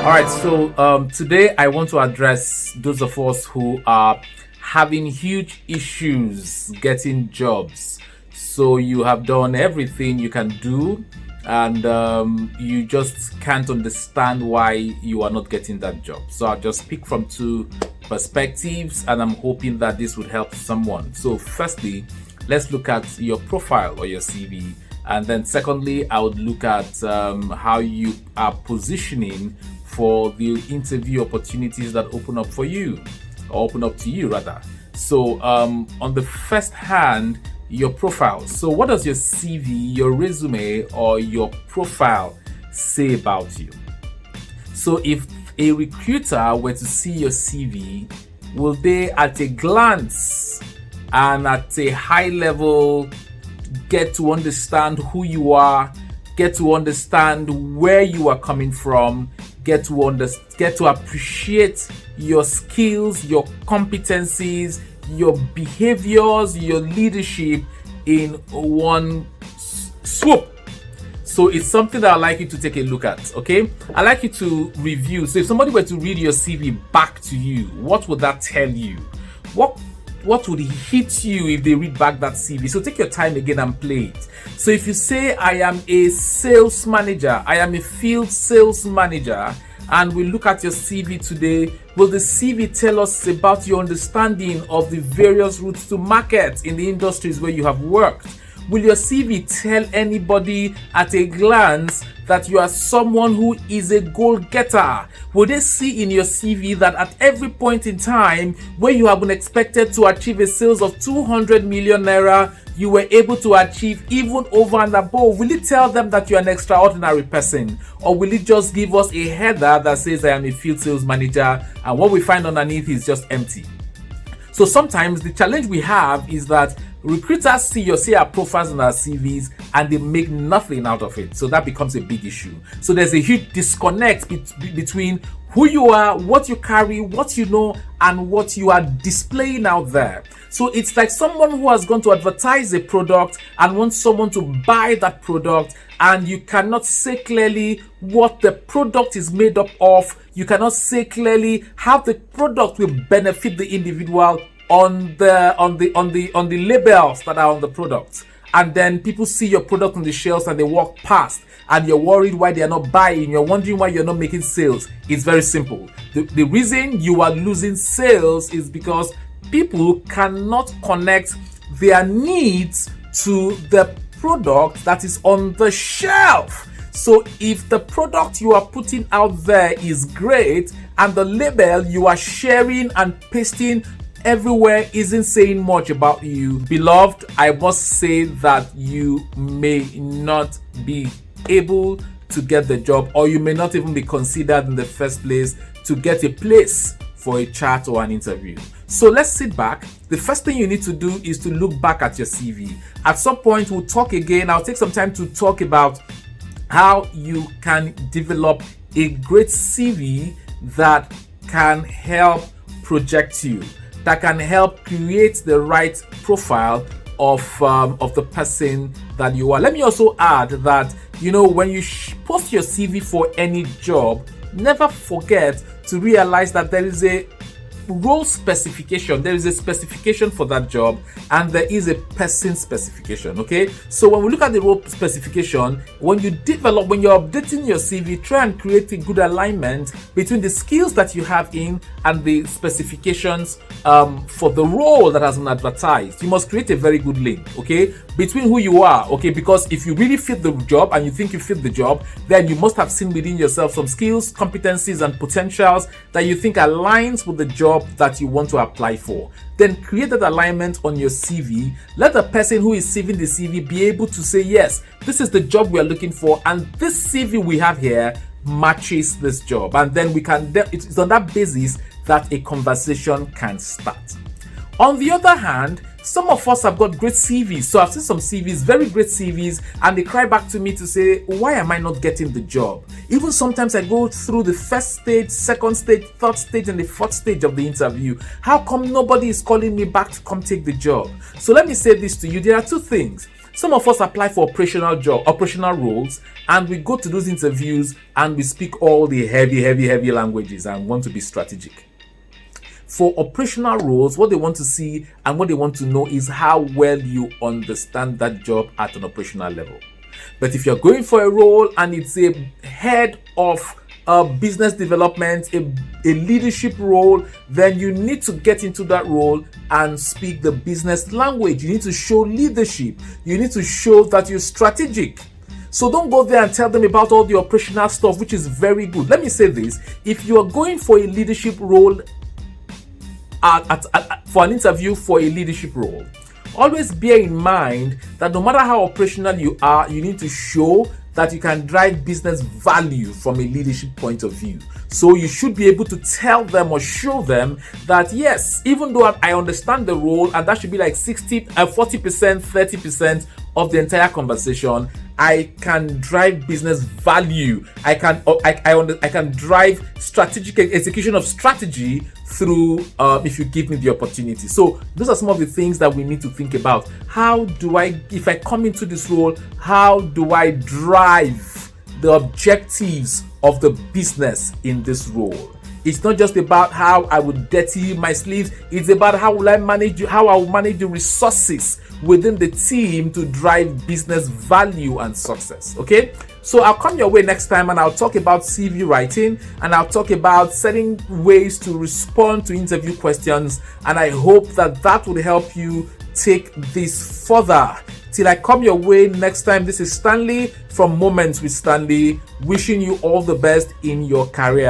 All right, so today I want to address those of us who are having huge issues getting jobs. So you have done everything you can do, and you just can't understand why you are not getting that job. So I'll just speak from two perspectives, and I'm hoping that this would help someone. So, firstly, let's look at your profile or your CV. And then secondly, I would look at how you are positioning for the interview opportunities that open up for you, or open up to you rather. So on the first hand, your profile. So what does your CV, your resume, or your profile say about you? So if a recruiter were to see your CV, will they at a glance and at a high level get to understand who you are, get to understand where you are coming from, get to appreciate your skills, your competencies, your behaviors, your leadership in one swoop? So it's something that I'd like you to take a look at, okay? I'd like you to review. So if somebody were to read your CV back to you, what would that tell you? What would hit you if they read back that CV? So take your time again and play it. So if you say, I am a sales manager, I am a field sales manager, and we look at your CV today, will the CV tell us about your understanding of the various routes to market in the industries where you have worked? Will your CV tell anybody at a glance that you are someone who is a goal getter? Will they see in your CV that at every point in time where you have been expected to achieve a sales of 200 million naira, you were able to achieve even over and above? Will it tell them that you're an extraordinary person? Or will it just give us a header that says I am a field sales manager, and what we find underneath is just empty? So sometimes the challenge we have is that recruiters see our profiles and our CVs and they make nothing out of it. So that becomes a big issue. So there's a huge disconnect between who you are, what you carry, what you know, and what you are displaying out there. So it's like someone who has gone to advertise a product and wants someone to buy that product, and you cannot say clearly what the product is made up of. You cannot say clearly how the product will benefit the individual on the labels that are on the product. And then people see your product on the shelves and they walk past, and you're worried why they are not buying. You're wondering why you're not making sales. It's very simple. The reason you are losing sales is because people cannot connect their needs to the product that is on the shelf. So if the product you are putting out there is great and the label you are sharing and pasting everywhere isn't saying much about you, beloved, I must say that you may not be able to get the job, or you may not even be considered in the first place to get a place for a chat or an interview. So let's sit back. The first thing you need to do is to look back at your CV. At some point, we'll talk again. I'll take some time to talk about how you can develop a great CV that can help project you, that can help create the right profile of the person that you are. Let me also add that, when you post your CV for any job, never forget to realize that there is a role specification, there is a specification for that job, and there is a person specification. Okay, so when we look at the role specification, when you're updating your CV, try and create a good alignment between the skills that you have in and the specifications for the role that has been advertised. You must create a very good link, okay, between who you are, okay, because if you really fit the job and you think you fit the job, then you must have seen within yourself some skills, competencies, and potentials that you think aligns with the job that you want to apply for. Then create that alignment on your CV. Let the person who is receiving the CV be able to say, yes, this is the job we are looking for, and this CV we have here matches this job. And then it's on that basis that a conversation can start. On the other hand, some of us have got great CVs. So I've seen some CVs, very great CVs, and they cry back to me to say, why am I not getting the job? Even sometimes I go through the first stage, second stage, third stage, and the fourth stage of the interview. How come nobody is calling me back to come take the job? So let me say this to you. There are two things. Some of us apply for operational roles, and we go to those interviews and we speak all the heavy languages and want to be strategic. For operational roles, what they want to see and what they want to know is how well you understand that job at an operational level. But if you're going for a role and it's a head of business development, a leadership role, then you need to get into that role and speak the business language. You need to show leadership. You need to show that you're strategic. So don't go there and tell them about all the operational stuff, which is very good. Let me say this. If you are going for a leadership role, for an interview for a leadership role, always bear in mind that no matter how operational you are, you need to show that you can drive business value from a leadership point of view. So you should be able to tell them or show them that, yes, even though I understand the role, and that should be like 40%, 30% of the entire conversation, I can drive business value. I can drive strategic execution of strategy through if you give me the opportunity. So those are some of the things that we need to think about. How do if I come into this role, how do I drive the objectives of the business in this role? It's not just about how I would dirty my sleeves. It's about how I will manage the resources within the team to drive business value and success. Okay, so I'll come your way next time and I'll talk about CV writing, and I'll talk about setting ways to respond to interview questions, and I hope that would help you take this further. Till I come your way next time, this is Stanley from Moments with Stanley, wishing you all the best in your career.